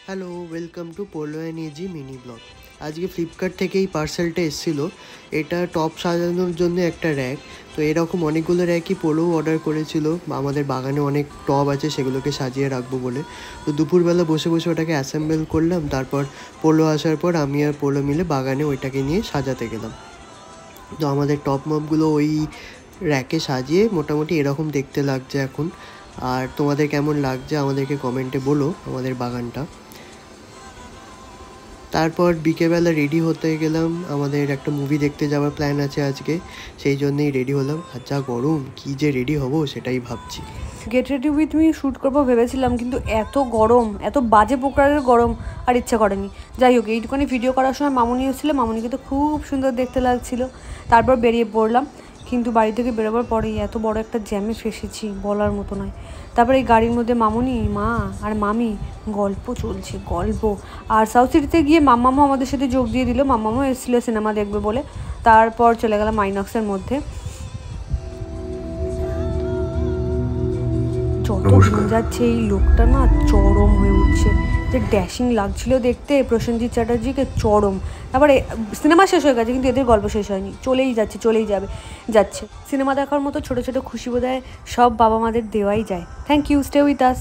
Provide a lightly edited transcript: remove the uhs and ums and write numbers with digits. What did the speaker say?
Hello, welcome to polo and AG mini blog. আজকে Flipkart থেকে এই পার্সেলটা এসেছিলো। এটা টপ সাজানোর জন্য একটা র্যাক। তো এরকম অনেকগুলো র্যাকই পোলোও অর্ডার করেছিল। আমাদের বাগানে অনেক টব আছে, সেগুলোকে সাজিয়ে রাখবো বলে। তো দুপুরবেলা বসে বসে ওটাকে অ্যাসেম্বল করলাম। তারপর পোলো আসার পর আমি আর পোলো মিলে বাগানে ওইটাকে নিয়ে সাজাতে গেলাম। তো আমাদের টপ মপগুলো ওই র্যাকে সাজিয়ে মোটামুটি এরকম দেখতে লাগছে এখন। আর তোমাদের কেমন লাগছে আমাদেরকে কমেন্টে বলো আমাদের বাগানটা। তারপর বিকেলবেলা রেডি হতে গেলাম, আমাদের একটা মুভি দেখতে যাওয়ার প্ল্যান আছে আজকে, সেই জন্যই রেডি হলাম। আর যা গরম, কী যে রেডি হব সেটাই ভাবছি। Get ready with me shoot করবো ভেবেছিলাম, কিন্তু এত গরম, এত বাজে প্রকারের গরম আর ইচ্ছা করেনি। যাই হোক, এইটুখানি ভিডিও করার সময় মামুনি এসেছিলো, মামুনিকে তো খুব সুন্দর দেখতে লাগছিল। তারপর বেরিয়ে পড়লাম, কিন্তু বাড়ি থেকে বেরোবার পরেই এত বড় একটা জ্যামে ফেসেছি, বলার মতো নয়। তারপরে এই গাড়ির মধ্যে মামুনি, মা আর মামি গল্প চলছে, গল্প। আর সাউথ সিটিতে গিয়ে মাম্মামও আমাদের সাথে যোগ দিয়ে দিল, মাম্মামও এসেছিলো সিনেমা দেখবে বলে। তারপর চলে গেলাম আইনক্সের মধ্যে। যত দিন যাচ্ছে এই লোকটা না চরম হয়ে উঠছে, যে ড্যাশিং লাগছিল দেখতে প্রসেনজিৎ চ্যাটার্জিকে, চরম। তারপরে সিনেমা শেষ হয়ে গেছে, কিন্তু এদের গল্প শেষ হয়নি, চলেই যাচ্ছে, চলেই যাচ্ছে। সিনেমা দেখার মতো ছোটো ছোটো খুশি বোধহয় সব বাবা মাদের দেওয়াই যায়। Thank you, stay with us.